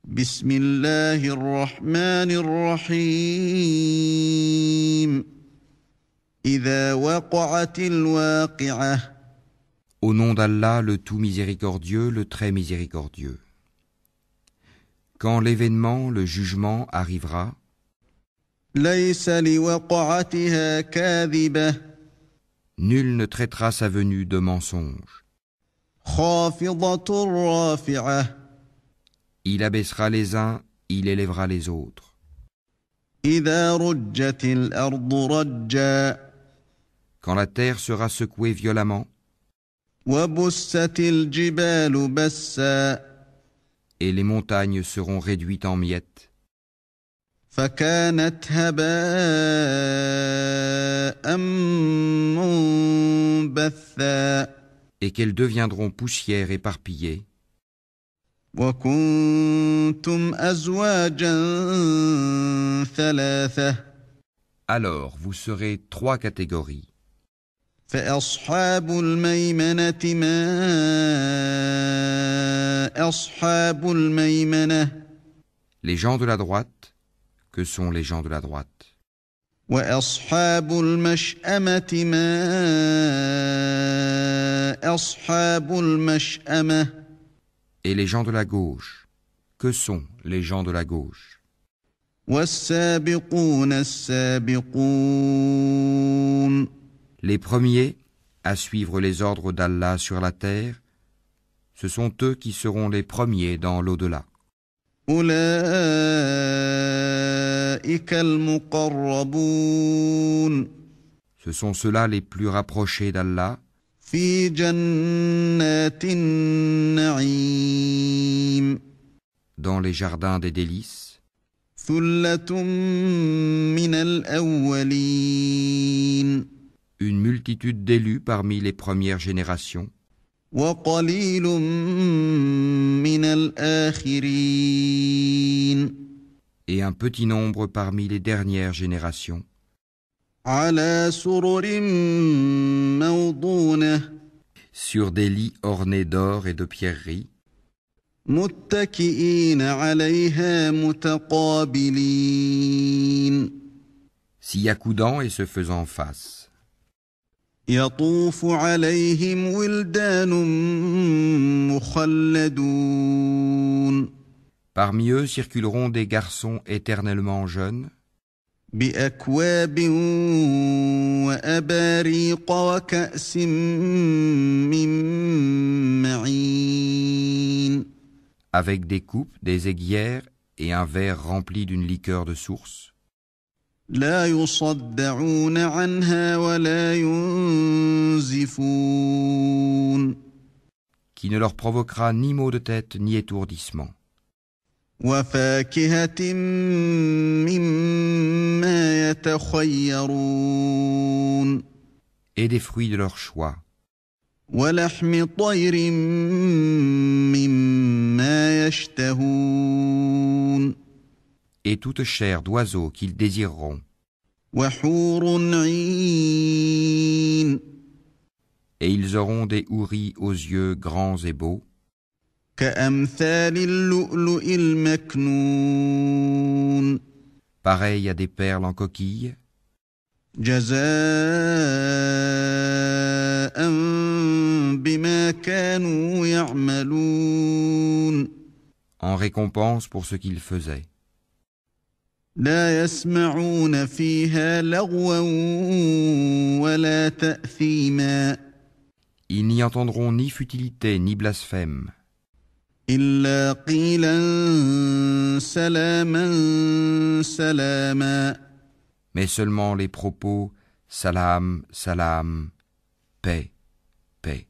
بسم الله الرحمن الرحيم إذا وقعت الواقعة Au nom d'Allah, le tout miséricordieux, le très miséricordieux. Quand l'événement, le jugement, arrivera, ليس لوقعتها كاذبة nul ne traitera sa venue de mensonge. خافضة رافعة Il abaissera les uns, il élèvera les autres. إذا رجت الأرض رجا Quand la terre sera secouée violemment, وبست الجبال بسا et les montagnes seront réduites en miettes, فكانت هباء منبثا et qu'elles deviendront poussière éparpillée, وكنتم أزواجا ثلاثة alors vous serez trois catégories. فأصحاب الميمنة ما أصحاب الميمنة Les gens de la droite, que sont les gens de la droite? وأصحاب المشأمة ما أصحاب المشأمة Et les gens de la gauche, que sont les gens de la gauche? والسابقون السابقون Les premiers à suivre les ordres d'Allah sur la terre, ce sont eux qui seront les premiers dans l'au-delà. أولئك المقربون Ce sont ceux-là les plus rapprochés d'Allah في جنات النعيم dans les jardins des délices, ثلة من الأولين une multitude d'élus parmi les premières générations, وقليل من الآخرين et un petit nombre parmi les dernières générations, على سرر موضونة sur des lits ornés d'or et de pierreries, متكئين عليها متقابلين s'y accoudant et se faisant face. يطوف عليهم ولدان مخلدون Parmi eux circuleront des garçons éternellement jeunes, بأكواب وأباريق وكأس من معين avec des coupes, des aiguières et un verre rempli d'une liqueur de source, لا يصدعون عنها ولا ينزفون qui ne leur provoquera ni maux de tête ni étourdissement, وفاكهة مما يتخيرون et des fruits de leur choix, ولحم طير مما يشتهون et toute chair d'oiseau qu'ils désireront, وحور عين et ils auront des houris aux yeux grands et beaux, كأمثال اللؤلؤ المكنون pareils à des perles en coquille, جزاء بما كانوا يعملون en récompense pour ce qu'ils faisaient. لا يسمعون فيها لغوا ولا تأثيما Ils n'y entendront ni futilité ni blasphème, إلا قيلا سلاما سلاما mais seulement les propos salam, salam, paix, paix.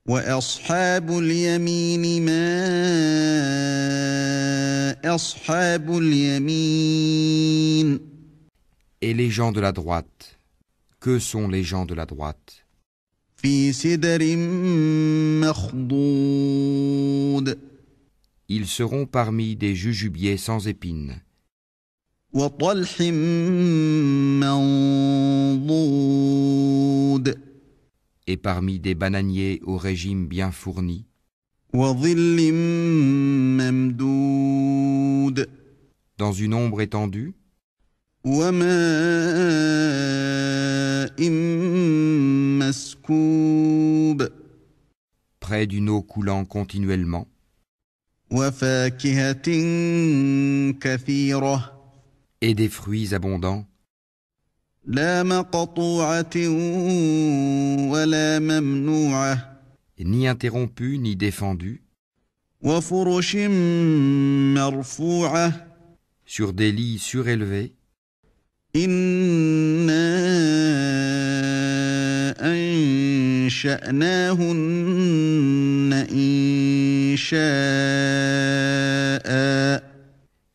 وأصحاب اليمين ما أصحاب اليمين Et les gens de la droite, que sont les gens de la droite? في سدر مخضود Ils seront parmi des jujubiers sans épines, وطلح منضود et parmi des bananiers au régime bien fourni, وظل ممدود dans une ombre étendue, وماء مسكوب près d'une eau coulant continuellement, وفاكهة كثيرة et des fruits abondants, لا مقطوعة ولا ممنوعة ni interrompus ni défendus, وفرش مرفوعة sur des lits surélevés. إنا أنشأناهن إنشاء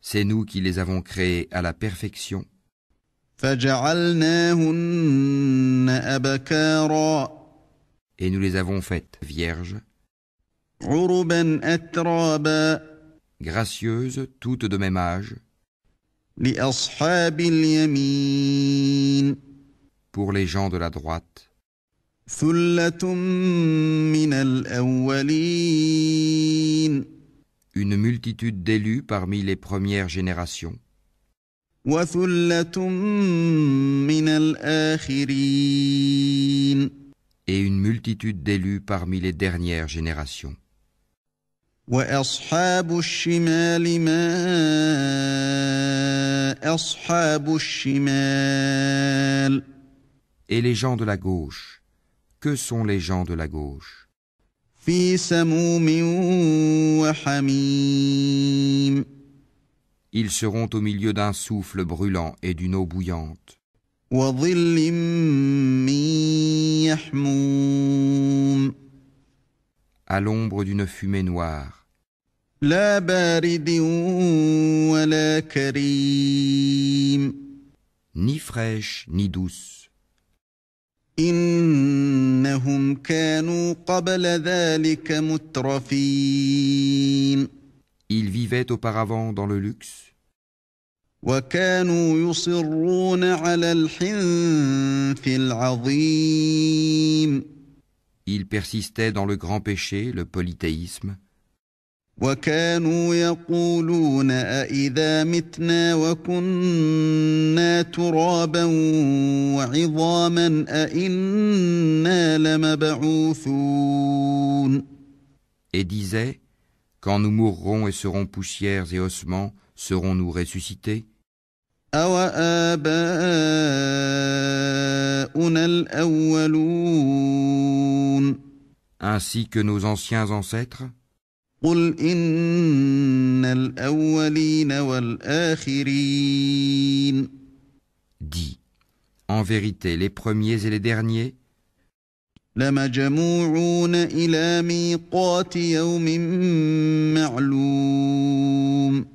C'est nous qui les avons créés à la perfection, فجعلناهن أبكارا et nous les avons faites vierges, عربا أترابا gracieuses, toutes de même âge, لأصحاب اليمين pour les gens de la droite, ثلة من الأولين une multitude d'élus parmi les premières générations, وثلة من الآخرين et une multitude d'élus parmi les dernières générations. وأصحاب الشمال ما أصحاب الشمال Et les gens de la gauche, que sont les gens de la gauche? في سموم وحميم Ils seront au milieu d'un souffle brûlant et d'une eau bouillante, وظل من يحموم à l'ombre d'une fumée noire, لا بارد ولا كريم ni fraîche ni douce. إنهم كانوا قبل ذلك مترفين Ils vivaient auparavant dans le luxe, وكانوا يصرون على الحنث العظيم ils persistaient dans le grand péché, le polythéisme, وكانوا يقولون أإذا متنا وكنا ترابا وعظاما أإنا لمبعوثون et disaient, quand nous mourrons et serons poussières et ossements, serons-nous ressuscités? أوآباؤنا الأولون Ainsi que nos anciens ancêtres? قل إن الأولين والآخرين Dis, en vérité, les premiers et les derniers لمجموعون إلى ميقات يوم معلوم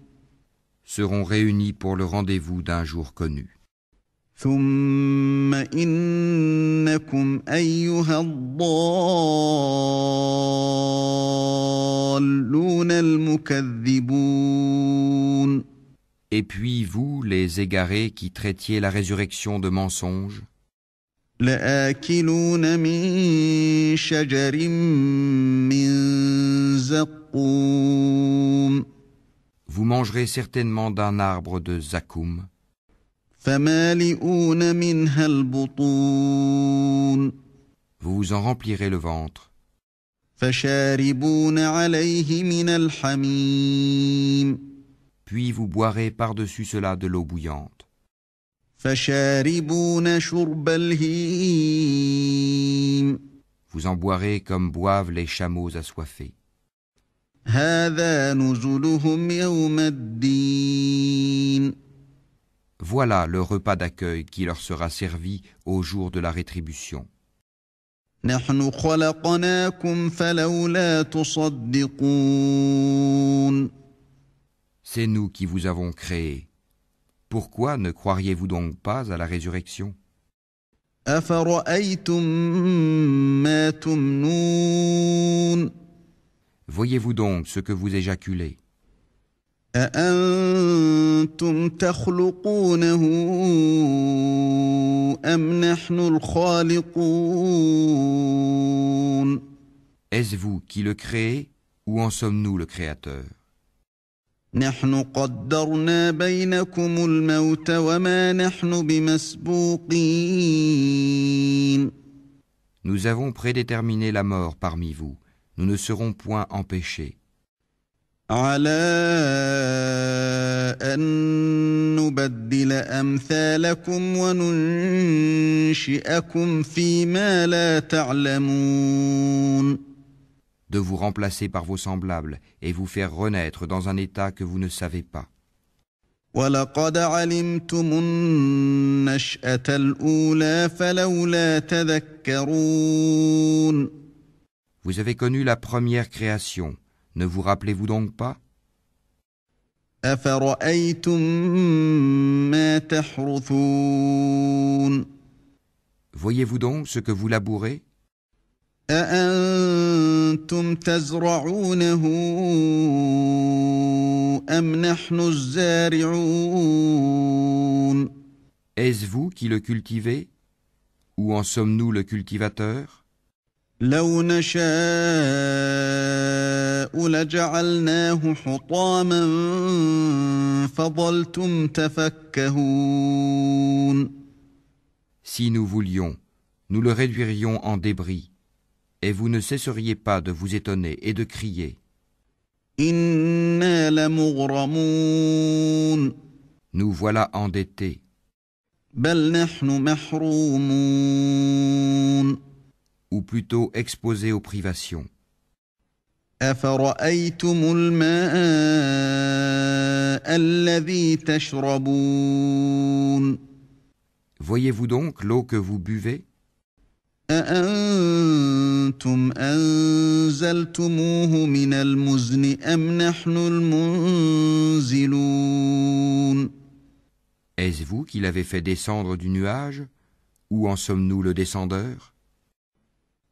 seront réunis pour le rendez-vous d'un jour connu. ثم إنكم أيها الضالون المكذبون Et puis vous, les égarés qui traitiez la résurrection de mensonge, لآكلون من شجر من زقوم vous mangerez certainement d'un arbre de zakoum, فمالئون منها البطون vous vous en remplirez le ventre, فشاربون عليه من الحميم puis vous boirez par-dessus cela de l'eau bouillante, فشاربون شرب الهيم vous en boirez comme boivent les chameaux assoiffés. هذا نزلهم يوم الدين Voilà le repas d'accueil qui leur sera servi au jour de la rétribution. نحن خلقناكم فلولا تصدقون C'est nous qui vous avons créés. Pourquoi ne croiriez-vous donc pas à la résurrection? أفرأيتم ما تمنون Voyez-vous donc ce que vous éjaculez? أأنتم تخلقونه أم نحن الخالقون Est-ce vous qui le créez ou en sommes-nous le Créateur? نحن قدرنا بينكم الموت وما نحن بمسبوقين Nous avons prédéterminé la mort parmi vous. Nous ne serons point empêchés. على أن نبدل أمثالكم وننشئكم فيما لا تعلمون De vous remplacer par vos semblables et vous faire renaître dans un état que vous ne savez pas. ولقد علمتم النشأة الأولى فلولا تذكرون Vous avez connu la première création. Ne vous rappelez-vous donc pas? أفرأيتم ما تحرثون Voyez-vous donc ce que vous labourez? أأنتم تزرعونه أم نحن الزارعون Est-ce vous qui le cultivez? Ou en sommes-nous le cultivateur? لو نشاء لجعلناه حطاما فظلتم تفكهون Si nous voulions, nous le réduirions en débris, et vous ne cesseriez pas de vous étonner et de crier. إنا لمغرمون Nous voilà endettés, بل نحن محرومون ou plutôt exposés aux privations. أفرأيتم الماء الذي تشربون Voyez-vous donc l'eau que vous buvez? أأنتم أنزلتموه من المزن أم نحن المنزلون Est-ce vous qui l'avez fait descendre du nuage? Ou en sommes-nous le descendeur?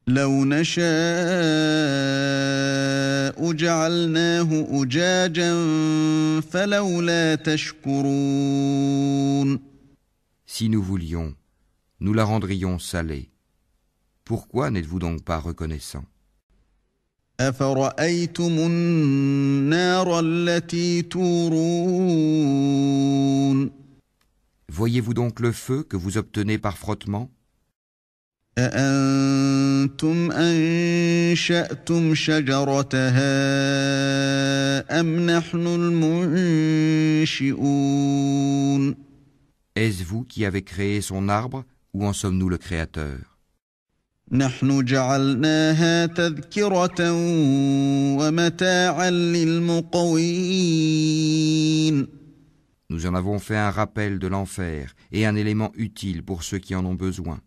لو نشاء جعلناه أجاجا فلولا تشكرون Si nous voulions, nous la rendrions salée. Pourquoi n'êtes-vous donc pas reconnaissant? أفرأيتم النار التي تورون Voyez-vous donc le feu que vous obtenez par frottement? أأنتم أنشأتم شجرتها أم نحن المنشئون Est-ce vous qui avez créé son arbre ou en sommes-nous le créateur? نحن جعلناها تذكرة ومتاعا للمقوين Nous en avons fait un rappel de l'enfer et un élément utile pour ceux qui en ont besoin.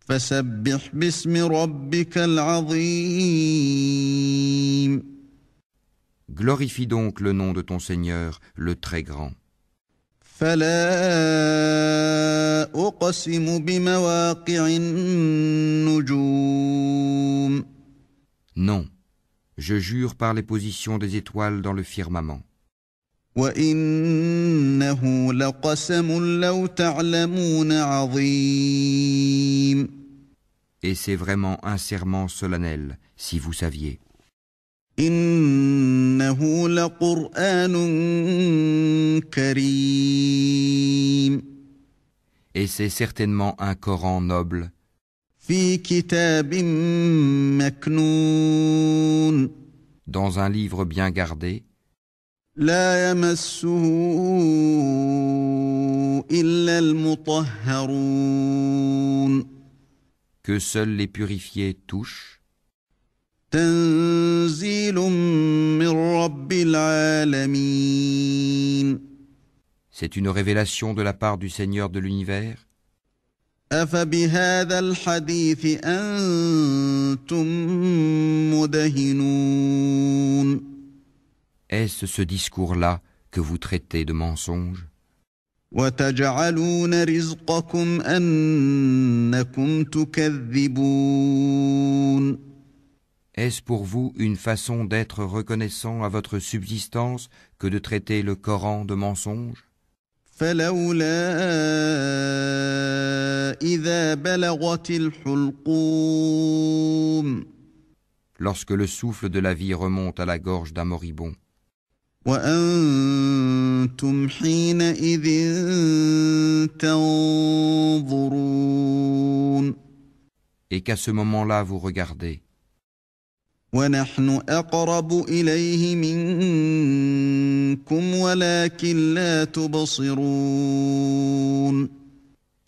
فسبح باسم ربك العظيم Glorifie donc le nom de ton Seigneur, le très grand. فلا أقسم بمواقع النجوم Non, je jure par les positions des étoiles dans le firmament. وإنه لقسم لو تعلمون عظيم Et c'est vraiment un serment solennel, si vous saviez. إنه لقرآن كريم Et c'est certainement un Coran noble, في كتاب مكنون dans un livre bien gardé, لا يمسه إلا المطهرون que seuls les purifiés touchent, تنزيل من رب العالمين c'est une révélation de la part du Seigneur de l'univers. أفبهذا الحديث أنتم مدهنون Est-ce ce discours-là que vous traitez de mensonge? وتجعلون رزقكم أنكم تكذبون Est-ce pour vous une façon d'être reconnaissant à votre subsistance que de traiter le Coran de mensonge? فلولا إذا بلغت الحلقوم Lorsque le souffle de la vie remonte à la gorge d'un moribond, وأنتم حينئذ تنظرون Et qu'à ce moment-là vous regardez, ونحن أقرب إليه منكم ولكن لا تبصرون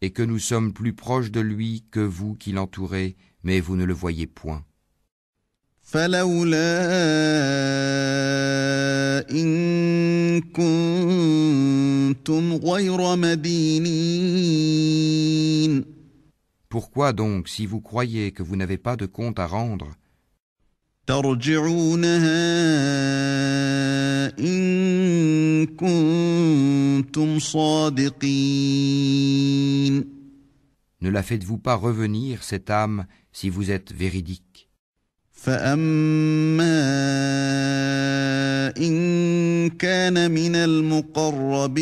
et que nous sommes plus proches de lui que vous qui l'entourez, mais vous ne le voyez point. فلولا إن كنتم غير مدينين Pourquoi donc, si vous croyez que vous n'avez pas de compte à rendre, ترجعونها إن كنتم صادقين ne la faites-vous pas revenir, cette âme, si vous êtes véridique? فأما إن كان من المقربين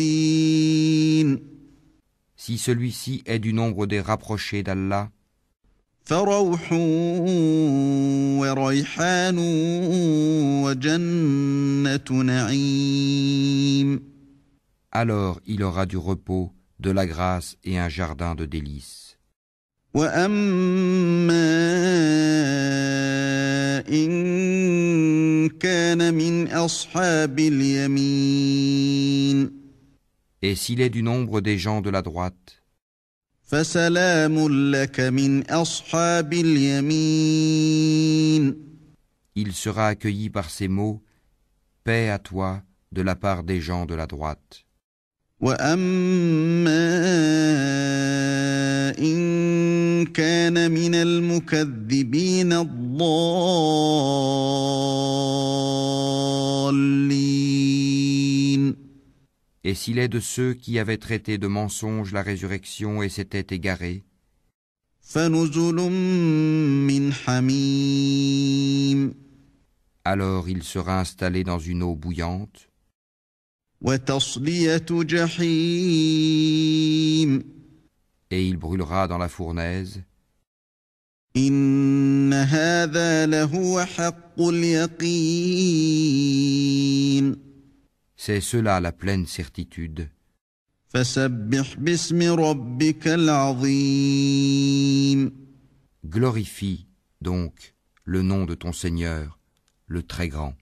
Si celui-ci est du nombre des rapprochés d'Allah, فروح وريحان وجنة نعيم alors il aura du repos, de la grâce et un jardin de délices. وأما إن كان من أصحاب اليمين Et s'il est du nombre des gens de la droite, فسلام لك من أصحاب اليمين il sera accueilli par ces mots, paix à toi de la part des gens de la droite. وأما إن كان من المكذبين الضالين Et s'il est de ceux qui avaient traité de mensonge la résurrection et s'étaient égarés, فنزل من حميم alors il sera installé dans une eau bouillante, وتصلية جحيم et il brûlera dans la fournaise. إن هذا لهو حق اليقين C'est cela la pleine certitude. فسبح باسم ربك العظيم Glorifie donc le nom de ton Seigneur, le Très Grand.